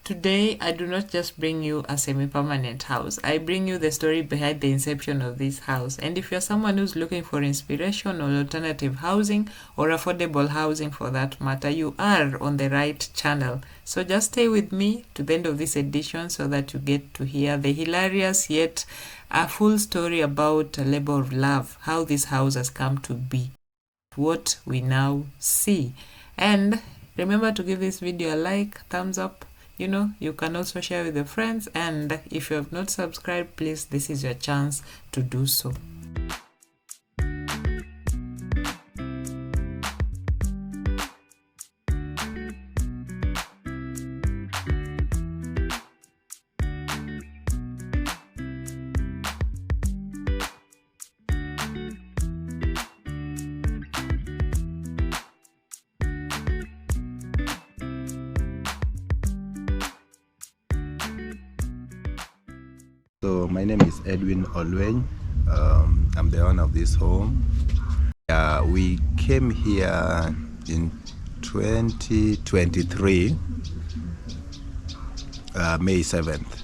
Today, I do not just bring you a semi-permanent house. I bring you the story behind the inception of this house. And if you're someone who's looking for inspiration or alternative housing or affordable housing for that matter, you are on the right channel. So just stay with me to the end of this edition so that you get to hear the hilarious yet a full story about a labor of love, how this house has come to be, what we now see. And remember to give this video a like, thumbs up. You can also share with your friends, and if you have not subscribed, please, this is your chance to do so. So my name is Edwin Olweny. I'm the owner of this home. We came here in 2023, May 7th.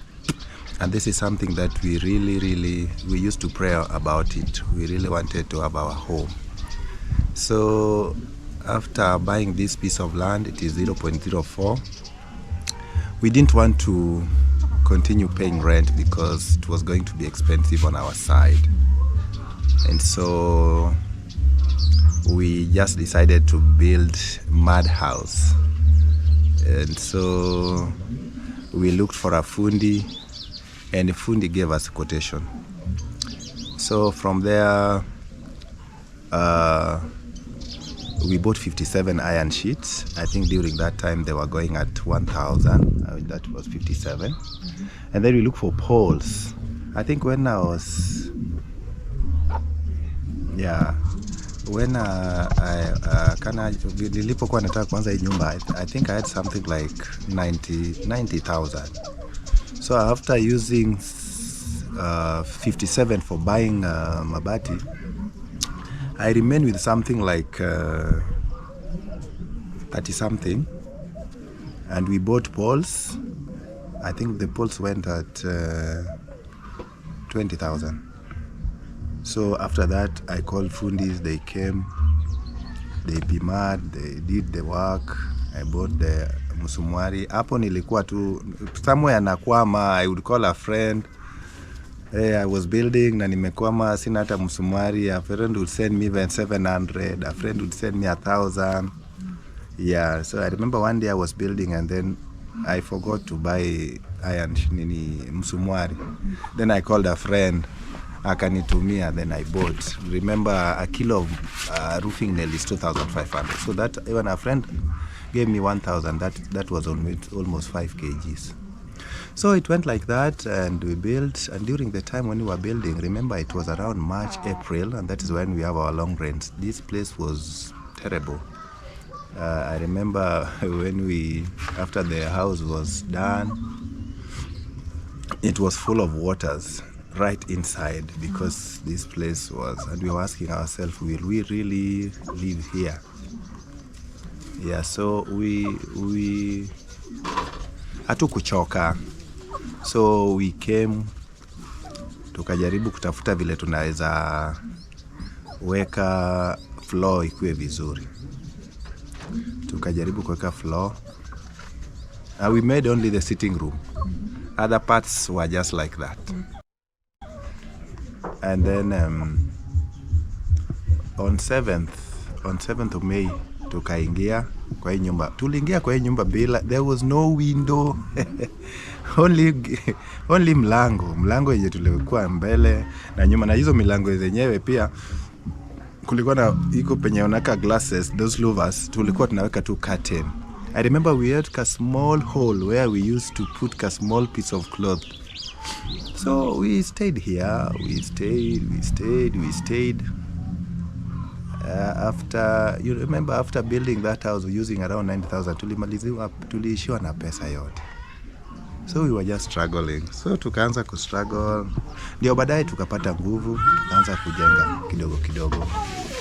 And this is something that we we used to pray about it. We really wanted to have our home. So after buying this piece of land, it is 0.04. We didn't want to continue paying rent because it was going to be expensive on our side, and so we just decided to build mud house. And so we looked for a fundi, and fundi gave us a quotation. So from there we bought 57 iron sheets. I think during that time they were going at 1,000. That was 57. And then we looked for poles. I think when I was, nilipokuwa nataka kuanza hii nyumba, I think I had something like 90,000. So after using 57 for buying mabati, I remained with something like 30 something, and we bought poles. I think the poles went at 20,000. So after that, I called fundis. They came, they bimad, they did the work. I bought the musumwari. Hapo nilikuwa tu somewhere nakwama. I would call a friend. Hey, I was building na nimekwama, sina hata musumwari. A friend would send me even 700. A friend would send me 1,000. Yeah, so I remember one day I was building and then I forgot to buy iron musumwari. Then I called a friend, akanitumia, then I bought. Remember, a kilo of roofing nail is 2,500. So that even a friend gave me 1,000. That was almost 5 kgs. So it went like that, and we built. And during the time when we were building, remember it was around March, April, and that is when we have our long rains. This place was terrible. I remember when after the house was done, it was full of waters right inside, because this place was, and we were asking ourselves, will we really live here? Yeah, so we hatukuchoka. So we came, tukajaribu kutafuta vile tunaweza weka floor ikuwe vizuri. Tukajaribu kuweka floor. We made only the sitting room. Other parts were just like that. And then on 7th of May, tukaingia kwa hii nyumba. Tuliingia kwa hii nyumba bila, there was no window. only mlango yenye tulikuwa mbele na nyuma, na hizo milango zenyewe pia kulikuwa na iko penye unaka glasses, those louvers, tulikuwa tunaweka tu curtain. I remember we had a small hole where we used to put a small piece of cloth. So we stayed here, we stayed. You remember after building that house using around 90,000, tuliishiwa na pesa yote. So we were just struggling. So tukaanza kustruggle. Ndio baadaye tukapata nguvu, tukaanza kujenga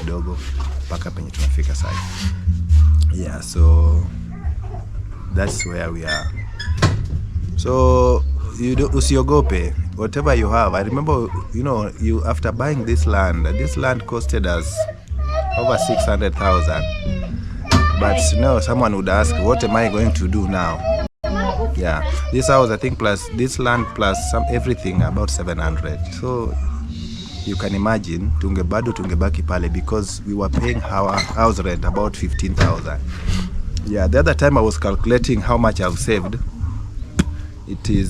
kidogo mpaka penye tunafika sasa. Yeah, so that's where we are. So usiogope whatever you have. I remember, you after buying this land costed us over 600,000. But someone would ask, what am I going to do now? Yeah, this house, I think, plus this land plus everything, about 700. So you can imagine tungebaki pale, because we were paying our house rent about 15,000. Yeah, the other time I was calculating how much I've saved.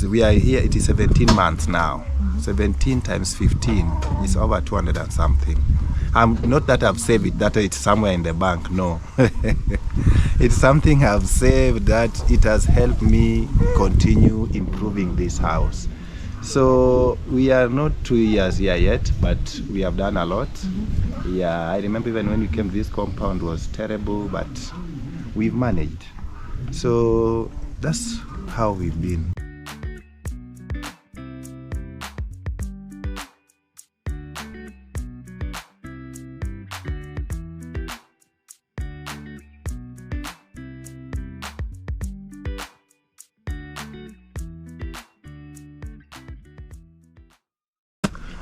We are here, it is 17 months now. 17 times 15 is over 200 and something. Not that I've saved it, that it's somewhere in the bank, no. It's something I've saved that it has helped me continue improving this house. So we are not 2 years here yet, but we have done a lot. Yeah, I remember even when we came, this compound was terrible, but we've managed. So that's how we've been.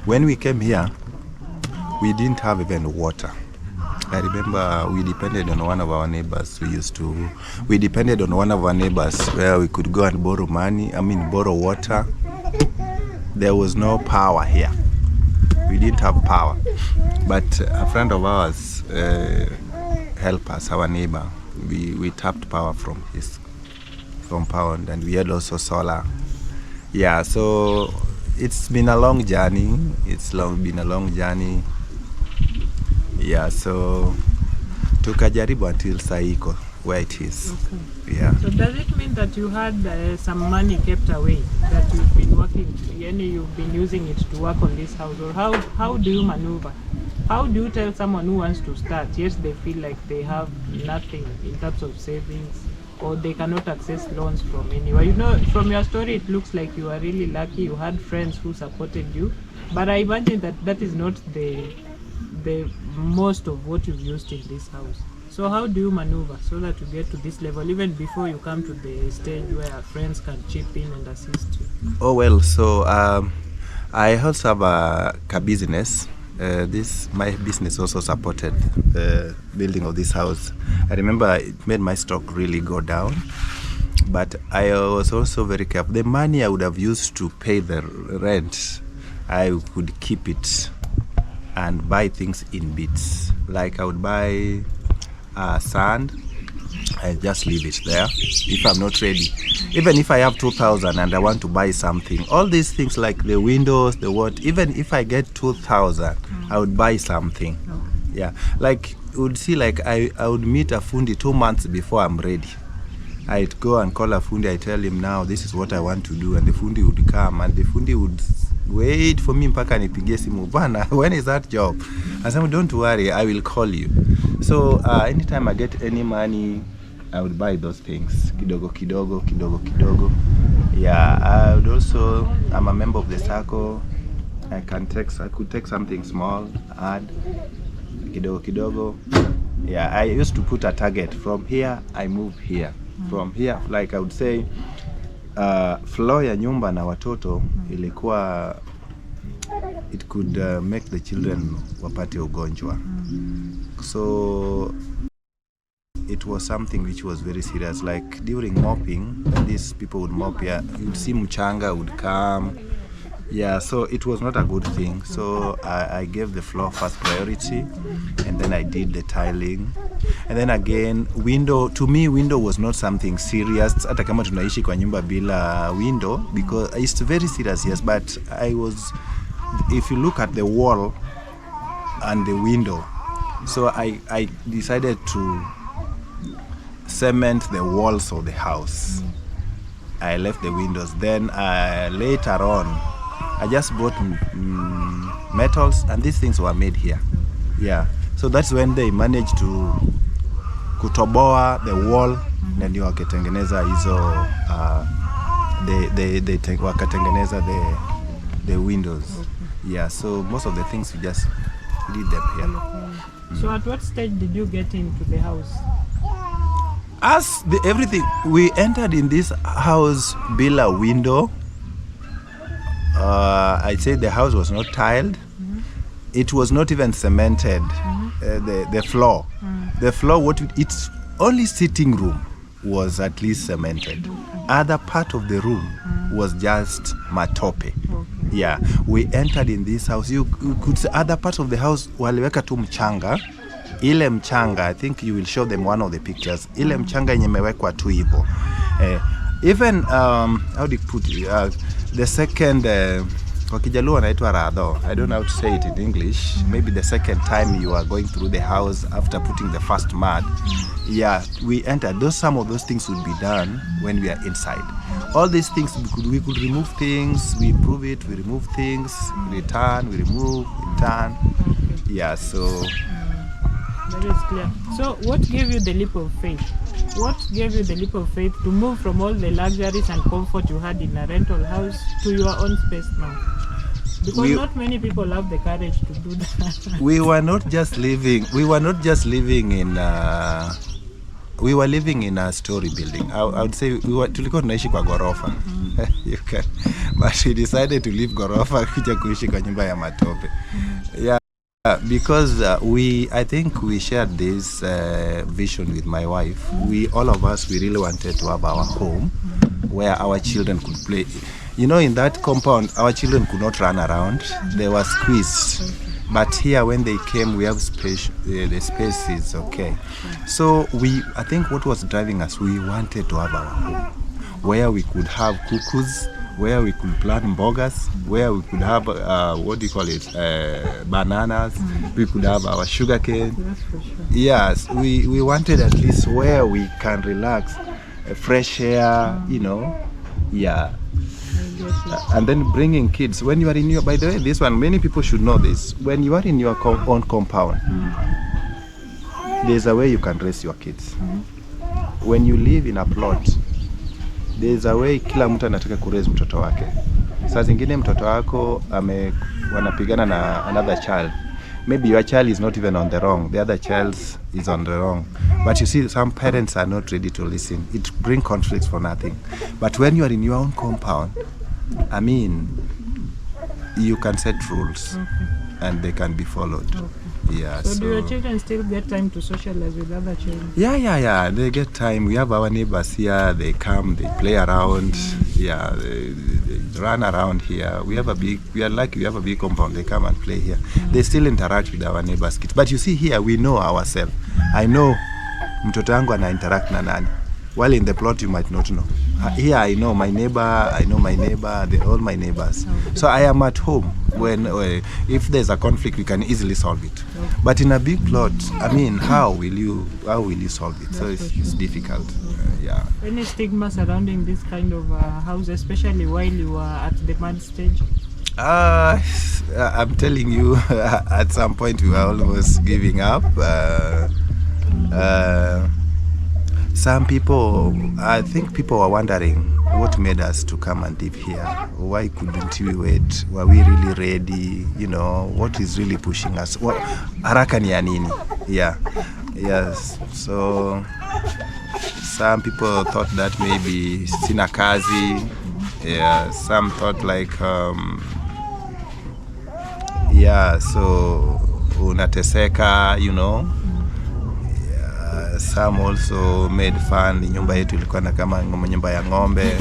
When we came here, we didn't have even water. I remember we depended on one of our neighbors. We depended on one of our neighbors where we could go and borrow water. There was no power here. We didn't have power. But a friend of ours helped us, our neighbor. We tapped power from his compound, and we had also solar. Yeah, so it's been a long journey. Been a long journey. Yeah, so tukajaribu until saiko where it is. Okay. Yeah. So does it mean that you had some money kept away that you've been working, you've been using it to work on this house? Or how do you maneuver? How do you tell someone who wants to start, yes, they feel like they have nothing in terms of savings, or they cannot access loans from anywhere? From your story, it looks like you are really lucky. You had friends who supported you, but I imagine that is not the most of what you've used in this house. So how do you maneuver so that you get to this level, even before you come to the stage where friends can chip in and assist you? Oh well, so I also have a business. My business also supported the building of this house. I remember it made my stock really go down, but I was also very careful. The money I would have used to pay the rent, I would keep it and buy things in bits. Like I would buy sand, I just leave it there if I'm not ready. Even if I have 2,000 and I want to buy something, all these things like the windows, even if I get 2,000, I would buy something. Okay. Yeah, like you would see, like I would meet a fundi 2 months before I'm ready. I'd go and call a fundi, I tell him now this is what I want to do, and the fundi would come, and the fundi would wait for me mpaka nipigie simu, bwana, when is that job? I said, don't worry, I will call you. So anytime I get any money, I would buy those things, kidogo kidogo. Yeah, I would also, I'm a member of the circle. I could take something small, add kidogo. Yeah, I used to put a target. From here, I move here. From here, like I would say, floor ya nyumba na watoto ilikuwa, it could make the children wapate ugonjwa. So it was something which was very serious. Like during mopping, when these people would mop here, you'd see mchanga would come. Yeah, so it was not a good thing. So I gave the floor first priority, and then I did the tiling. And then again, to me, window was not something serious. Hata kama tunaishi kwa nyumba bila window, because it's very serious, yes. But if you look at the wall and the window, so I decided to cement the walls of the house. I left the windows. Then later on, I just bought metals, and these things were made here. Yeah, so that's when they managed to kutoboa the wall, na ndio wakatengeneza hizo wakatengeneza the windows. Yeah, so most of the things we just did them here. So at what stage did you get into the house? as everything, we entered in this house bila window. I'd say the house was not tiled. It was not even cemented. The floor, the floor, it's only sitting room was at least cemented. Other part of the room was just matope. Yeah, we entered in this house. You could see other part of the house waliweka tu mchanga. Ile mchanga, I think you will show them one of the pictures. Ile mchanga yenye imewekwa tu hivyo. Even how do you put it? The second kwa Kijaluo anaitwa radho. I don't know how to say it in English. Maybe the second time you are going through the house after putting the first mud. Yeah, we entered. Some of those things would be done when we are inside. All these things we could remove things, we improve it, we remove things, we return, we remove, return. Yeah, so that is clear. So what gave you the leap of faith? What gave you the leap of faith to move from all the luxuries and comfort you had in a rental house to your own space now? Because not many people have the courage to do that. We were not just living in we were living in a story building. I would say tulikuwa tunaishi kwa gorofa. You can, but we decided to leave gorofa kuja kuishi kwa nyumba ya matope. Yeah, because I think we shared this vision with my wife. All of us, we really wanted to have our home where our children could play. You know, in that compound, our children could not run around. They were squeezed. But here, when they came, we have space. The space is okay. So I think what was driving us, we wanted to have our home where we could have cuckoos, where we could plant mbogas, where we could have bananas. We could have our sugar cane. That's for sure. Yes, we wanted at least where we can relax, fresh air, you know. Yeah. And then bringing kids. When you are in by the way, this one, many people should know this. When you are in your own compound, there's a way you can raise your kids. When you live in a plot, there's a way kila mtu anataka kuraise mtoto wake. Saa zingine mtoto wako wanapigana na another child. Maybe your child is not even on the wrong. The other child is on the wrong. But you see, some parents are not ready to listen. It brings conflicts for nothing. But when you are in your own compound, I mean, you can set rules and they can be followed. Yeah. So do your children still get time to socialize with other children? Yeah. They get time. We have our neighbors here. They come, they play around. Yeah, they run around here. We have a big compound. They come and play here. They still interact with our neighbors' kids. But you see here, we know ourselves. I know mtoto wangu ana interact na nani. While in the plot, you might not know. Here, I know my neighbor, all my neighbors. So I am at home when, if there's a conflict, we can easily solve it. But in a big plot, I mean, how will you solve it? So it's difficult. Yeah. Any stigma surrounding this kind of house, especially while you were at the mud stage? I'm telling you, at some point we were almost giving up. Some people, I think people were wondering what made us to come and live here. Why couldn't we wait? Were we really ready? You know, what is really pushing us? Haraka ni ya nini? Yeah. Yes. So some people thought that maybe sina kazi. Yeah. Some thought like, so unateseka, you know. Some also made fun. Nyumba yetu ilikuwa na kama nyumba ya ng'ombe.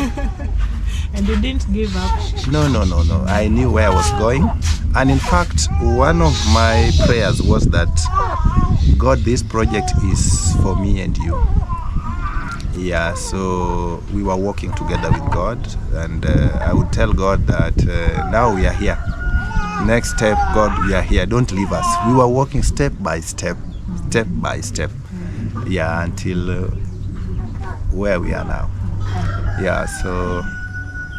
And you didn't give up? No. I knew where I was going. And in fact, one of my prayers was that, God, this project is for me and you. Yeah, so we were working together with God. And I would tell God that now we are here. Next step, God, we are here. Don't leave us. We were working step by step. Yeah, until where we are now. Yeah, so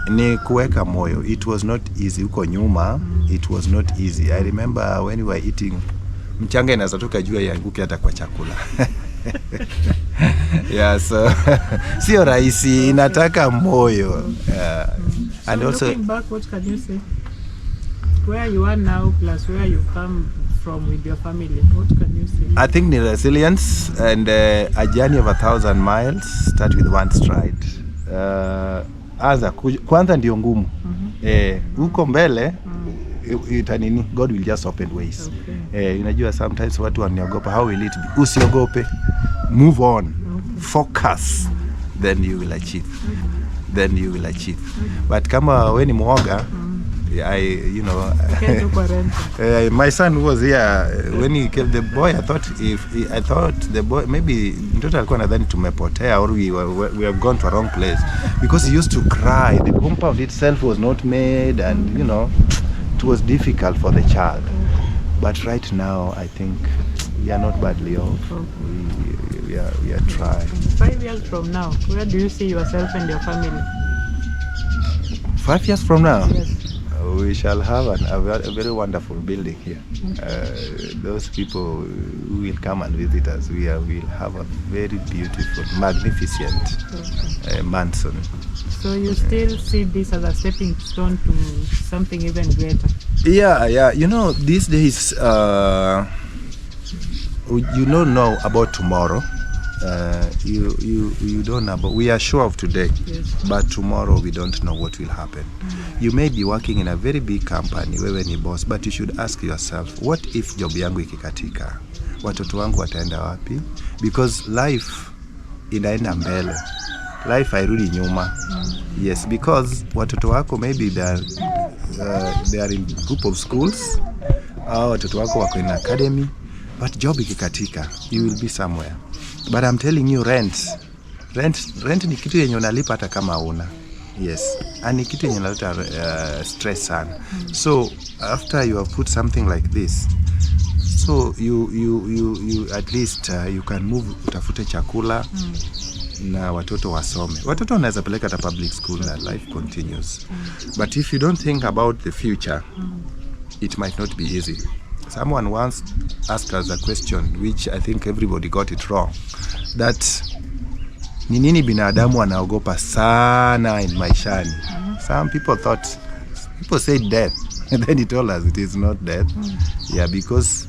ni kuweka moyo. It was not easy. Uko nyuma, it was not easy. I remember when we were eating, mchanga inaweza toka juu ianguke hata kwa chakula. Yeah, so sio rahisi, inataka moyo. Yeah. And also looking back, what can you say? Where you are now plus where you come from with your family? What can you say? I think the resilience and a journey of 1,000 miles start with one stride. Kwanza ndio ngumu. Huko mbele itanini, God will just open ways. Unajua sometimes watu waniogopa, how will it be? Usiogope, move on, focus, then you will achieve. But kama we ni mwoga, my son was here when he came. The boy, I thought the boy maybe mtoto alikuwa nadhani tumepotea or we have gone to a wrong place, because he used to cry. The compound itself was not made, and it was difficult for the child. But right now, I think we are not badly off. We are trying. 5 years from now, where do you see yourself and your family? 5 years from now? Yes. We shall have a very wonderful building here. Those people who will come and visit us, we will have a very beautiful, magnificent mansion. So you still see this as a stepping stone to something even greater? Yeah. These days, you don't know about tomorrow. You don't know, but we are sure of today. Yes. But tomorrow we don't know what will happen. You may be working in a very big company, wewe ni boss, but you should ask yourself, what if job yangu ikikatika? Watoto wangu wataenda wapi? Because life inaenda mbele. Life hairudi nyuma. Yes, because watoto wako maybe they are in group of schools, au watoto wako wako in academy, but job ikikatika, you will be somewhere. But I'm telling you, rent ni kitu yenye unalipa hata kama una. Yes, and ni kitu yenye inaleta stress sana. So after you have put something like this, so you at least you can move, utafute chakula na watoto wasome. Watoto wanaweza peleka hata public school na life continues. But if you don't think about the future, it might not be easy. Someone once asked us a question, which I think everybody got it wrong, that ni nini binadamu anaogopa sana in maishani? Some people said death, and then he told us it is not death. Yeah, because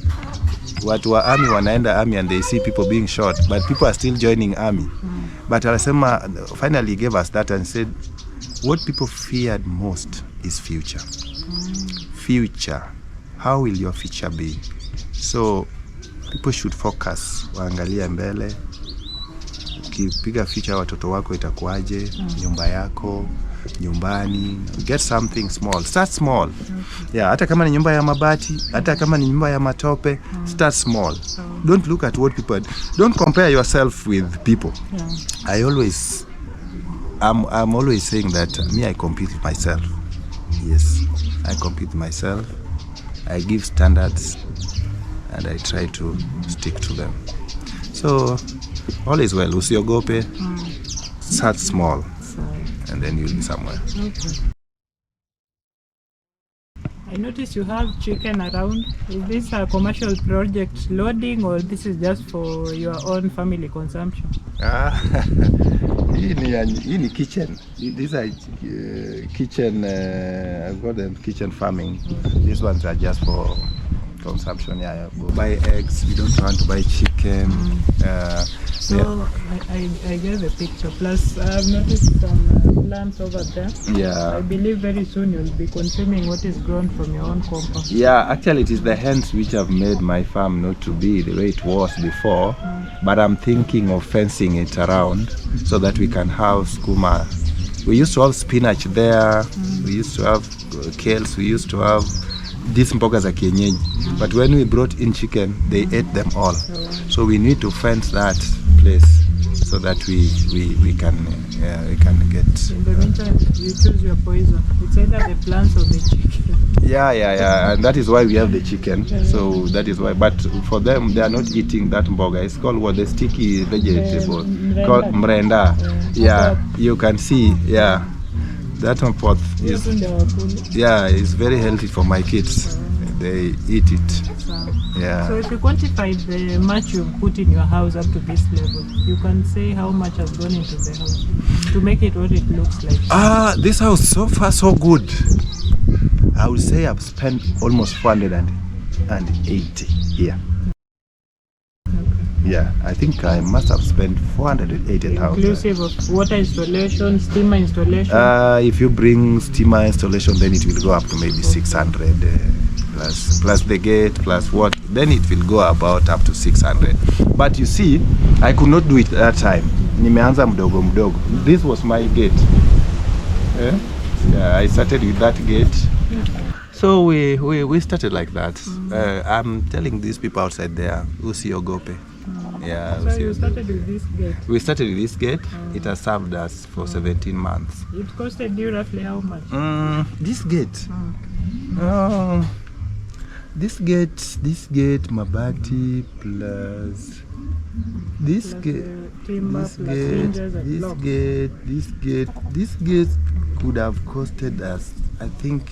watu wa army wanaenda army and they see people being shot, but people are still joining army. But Alasema finally gave us that and said, what people feared most is future. Future. How will your future be? So people should focus, waangalia mbele. Ukipiga future watoto wako itakuaje, nyumba yako, nyumbani, get something small. Start small. Yeah, hata kama ni nyumba ya mabati, hata kama ni nyumba ya matope, start small. Don't look at what people, don't compare yourself with people. I'm always saying that I compete with myself. Yes, I compete with myself. I give standards and I try to stick to them. So all is well. Usiogope. Start small, and then you'll be somewhere. Okay. I notice you have chicken around. Is this a commercial project loading, or this is just for your own family consumption? Hii ni kitchen. These are kitchen, I've got them kitchen farming. These ones are just for consumption. Yeah, we buy eggs. We don't want to buy chicken. So I get the picture. Plus, I've noticed some plants over there. Yeah. I believe very soon you'll be consuming what is grown from your own compost. Yeah, actually it is the hens which have made my farm not to be the way it was before. But I'm thinking of fencing it around so that we can have skuma. We used to have spinach there. We used to have kales. We used to have these mboga za kienyeji. But when we brought in chicken, they ate them all. So we need to fence that place so that we can get. In the meantime, you choose your poison. It's either the plants or the chicken. Yeah, and that is why we have the chicken. So that is why. But for them, they are not eating that mboga. It's called what, the sticky vegetable called mrenda. Yeah, you can see. Yeah, that one pot is. Yeah, it's very healthy for my kids. They eat it. Yeah. So if you quantify the much you've put in your house up to this level, you can say how much has gone into the house to make it what it looks like. This house so far so good. I would say I've spent almost 400 480 here. Yeah, I think I must have spent 480,000. Inclusive of water installation, steamer installation. If you bring steamer installation, then it will go up to maybe 600 plus the gate plus what. Then it will go about up to 600. But you see, I could not do it that time. Nimeanza mdogo mdogo. This was my gate. Yeah, I started with that gate. So we started like that. I'm telling these people outside there, usiogope. Yeah. So you started with this gate? We started with this gate. It has served us for 17 months. It costed you roughly how much? This gate. This gate, mabati plus this gate could have costed us, I think,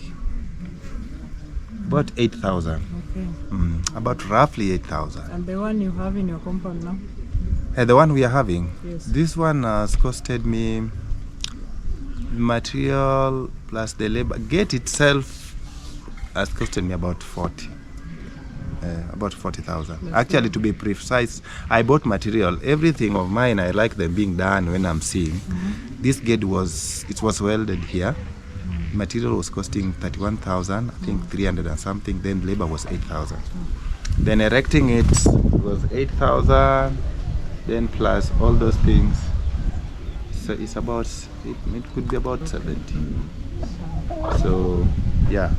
about 8,000. Okay. About roughly 8,000. And the one you have in your compound now? The one we are having? Yes. This one has costed me material plus the labor. Gate itself has costed me about 40. About 40,000. Actually, to be precise, I bought material. Everything of mine, I like them being done when I'm seeing. This gate was welded here. Material was costing 31,000, I think 300 and something. Then labor was 8,000. Then erecting it was 8,000. Then plus all those things, so it's about it could be about 70. So yeah,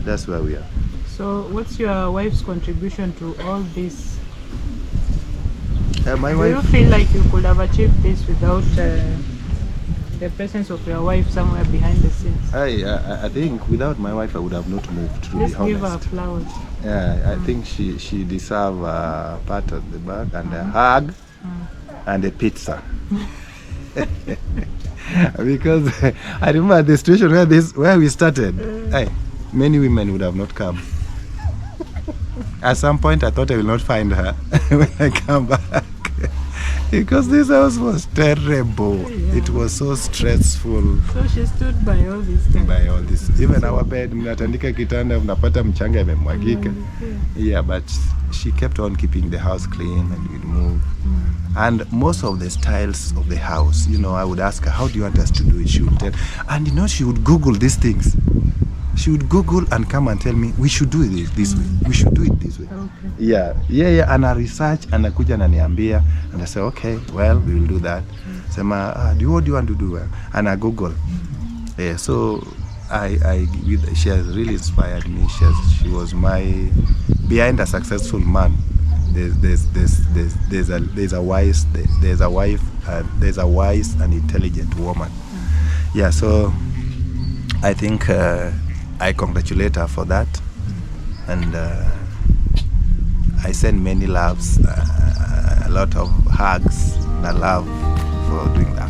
that's where we are. So what's your wife's contribution to all this? My Do wife. you feel like you could have achieved this without the presence of your wife somewhere behind the scenes? I think without my wife I would have not moved, to Let's be honest. give her flowers. Yeah, I think she deserves a pat on the back and a hug and a pizza. Because I remember the situation where we started. Many women would have not come. At some point I thought I will not find her when I come back. Because this house was terrible. Yeah. It was so stressful. So she stood by all these things. By all this. Even our bed, mnatandika kitanda, mnapata mchanga imemwagika. Yeah, but she kept on keeping the house clean and we'd move. And most of the styles of the house, I would ask her, how do you want us to do it? She would tell. And she would Google these things. She would Google and come and tell me, we should do it this way. We should do it this way. Okay. Yeah. And I research and nakuja ananiambia. And I say, okay, well, we will do that. Sema, what do you want to do? And I Google. Yeah, so she has really inspired me. She was behind a successful man. There's a wise and intelligent woman. Yeah, so I think I congratulate her for that, and I send many loves, a lot of hugs and love for doing that.